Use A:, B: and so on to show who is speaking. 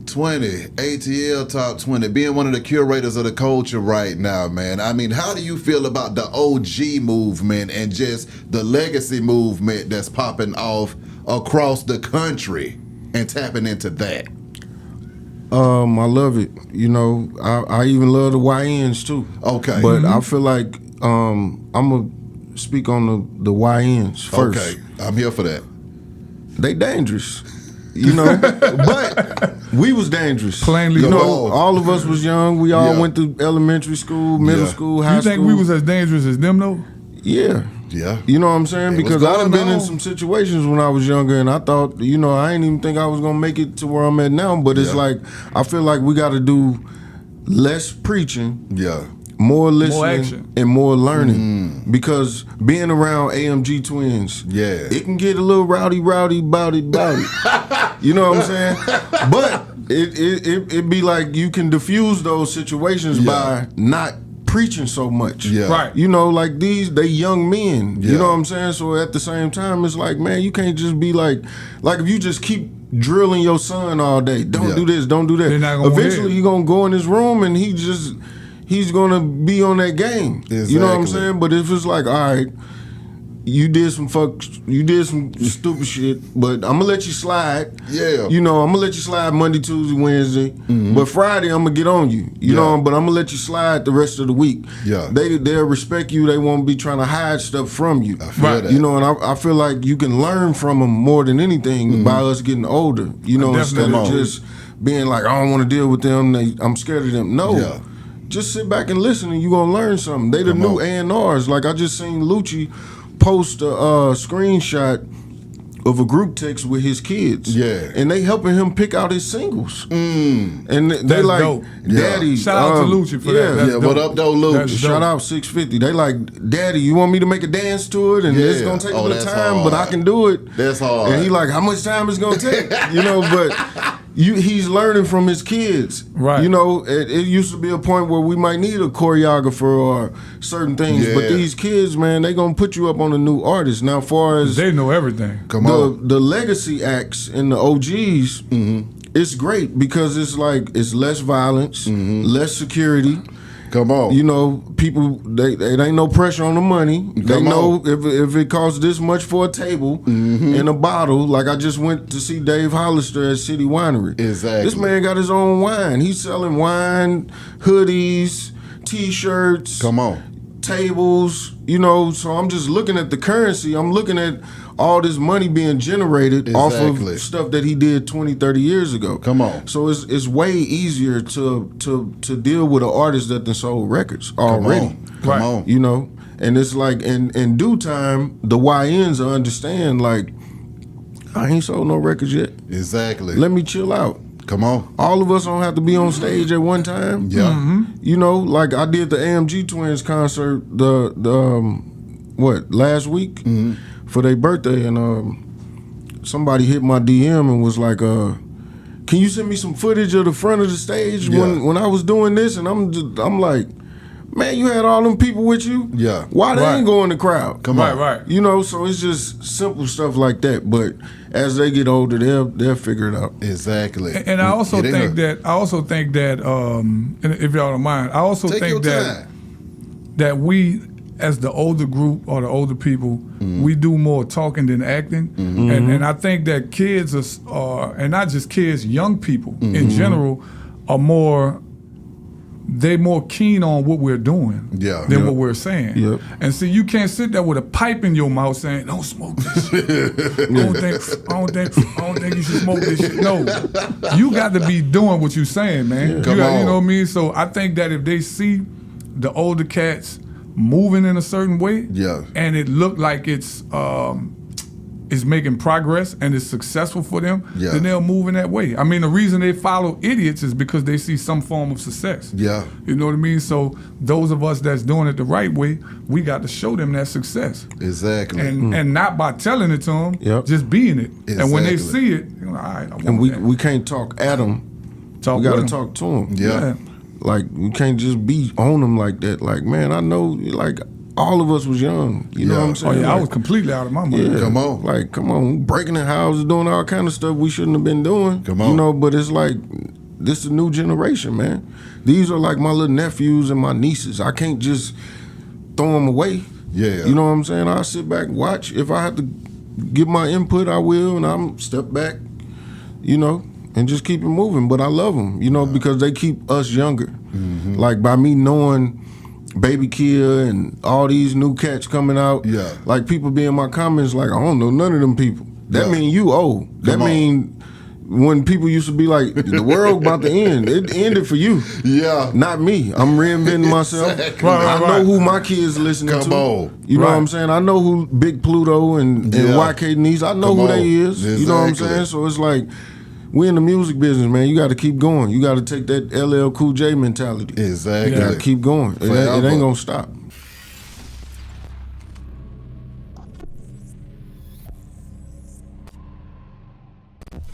A: 20, ATL Top 20, being one of the curators of the culture right now, man. I mean, how do you feel about the OG movement and just the legacy movement that's popping off across the country and tapping into that?
B: I love it. You know, I even love the YNs too.
A: Okay.
B: But I feel like I'm going to speak on the YNs first.
A: Okay, I'm here for that.
B: They dangerous. You know, but we was dangerous.
C: Plainly,
B: you know, all of us was young. We all went through elementary school, middle school, high school.
C: You think we was as dangerous as them though?
B: Yeah.
A: Yeah.
B: You know what I'm saying? Because I done been in some situations when I was younger and I thought, you know, I ain't even think I was going to make it to where I'm at now. But it's like, I feel like we got to do less preaching.
A: Yeah.
B: More listening,
C: more action,
B: and more learning. Because being around AMG twins, it can get a little rowdy, bowdy. You know what I'm saying? But it be like you can diffuse those situations by not preaching so much.
A: Yeah.
C: Right.
B: You know, like they young men. You know what I'm saying? So at the same time, it's like, man, you can't just be like if you just keep drilling your son all day, don't do this, don't do that. Eventually, you're going to go in his room and he's gonna be on that game.
A: Exactly.
B: You know what I'm saying? But if it's like, all right, you did some stupid shit, but I'm gonna let you slide.
A: Yeah.
B: You know, I'm gonna let you slide Monday, Tuesday, Wednesday. But Friday I'm gonna get on you. You know, but I'm gonna let you slide the rest of the week.
A: Yeah.
B: They'll respect you. They won't be trying to hide stuff from you.
A: I feel that.
B: You know, and I feel like you can learn from them more than anything by us getting older. You know, instead of just being like, I don't want to deal with them. I'm scared of them. No.
A: Yeah.
B: Just sit back and listen and you're going to learn something. They the new A&Rs. Like I just seen Lucci post a screenshot of a group text with his kids.
A: Yeah.
B: And they helping him pick out his singles. And they like,
C: dope.
B: Daddy.
C: Shout out to Lucci for that.
A: Yeah, what up though, Lucci?
B: Shout out 650. They like, Daddy, you want me to make a dance to it? And it's going to take a little time, but I can do it.
A: That's hard.
B: And he like, how much time it's going to take? You know, but... he's learning from his kids.
C: Right.
B: You know, it used to be a point where we might need a choreographer or certain things, but these kids, man, they gonna put you up on a new artist. Now, as far as
C: they know everything.
B: The legacy acts and the OGs, it's great because it's like it's less violence, less security.
A: Come on.
B: You know, people, it ain't no pressure on the money. They know if it costs this much for a table and a bottle, like I just went to see Dave Hollister at City Winery.
A: Exactly.
B: This man got his own wine. He's selling wine, hoodies, T-shirts.
A: Come on.
B: Tables, you know, so I'm just looking at the currency. I'm looking at all this money being generated off of stuff that he did 20, 30 years ago.
A: Come on.
B: So it's way easier to deal with an artist that done sold records already.
A: Come on.
B: You know? And it's like in due time, the YNs will understand, like, I ain't sold no records yet.
A: Exactly.
B: Let me chill out.
A: Come on.
B: All of us don't have to be on stage at one time.
A: Yeah.
B: You know, like I did the AMG Twins concert last week for their birthday, and somebody hit my DM and was like, can you send me some footage of the front of the stage when I was doing this? And I'm like, man, you had all them people with you?
A: Yeah.
B: Why they ain't go in the crowd?
A: Come on.
C: Right.
B: You know, so it's just simple stuff like that. But as they get older, they'll figure it out.
A: Exactly.
C: And I also think that, and if y'all don't mind, I also think that we, as the older group or the older people, we do more talking than acting. And I think that kids are, and not just kids, young people in general are more. They're more keen on what we're doing than what we're saying.
B: Yep.
C: And see, you can't sit there with a pipe in your mouth saying, "Don't smoke this shit." I don't think you should smoke this shit. No, you got to be doing what you're saying, man. You know what I mean? So I think that if they see the older cats moving in a certain way, and it look like it's making progress and it's successful for them, then they'll move in that way. I mean, the reason they follow idiots is because they see some form of success.
A: Yeah.
C: You know what I mean? So those of us that's doing it the right way, we got to show them that success.
A: Exactly.
C: And not by telling it to them, just being it.
A: Exactly.
C: And when they see it, you know, all right, I want
B: And
C: that.
B: we can't talk at them. We got to talk to them.
A: Yeah.
B: Like, we can't just be on them like that. Like, man, I know, like, all of us was young. You know what I'm saying?
C: Oh yeah, I was completely out of my mind.
B: Yeah,
A: Come on.
B: Like, come on, breaking in houses, doing all kind of stuff we shouldn't have been doing.
A: Come on.
B: You know, but it's like, this is a new generation, man. These are like my little nephews and my nieces. I can't just throw them away.
A: Yeah.
B: You know what I'm saying? I sit back and watch. If I have to give my input, I will, and I'm step back, you know, and just keep it moving. But I love them, you know, because they keep us younger. Mm-hmm. Like, by me knowing Baby Kia and all these new cats coming out, like, people be in my comments like, I don't know none of them people. That mean you old. That mean when people used to be like, the world about to end, it ended for you.
A: Yeah.
B: Not me. I'm reinventing myself.
A: Exactly.
B: I know who my kids listening to.
A: Come on.
B: You know what I'm saying? I know who Big Pluto and YK Niece, I know who they is.
A: Exactly.
B: You know what I'm saying? So it's like, we in the music business, man. You got to keep going. You got to take that LL Cool J mentality.
A: Exactly.
B: You got to keep going. It ain't going to stop.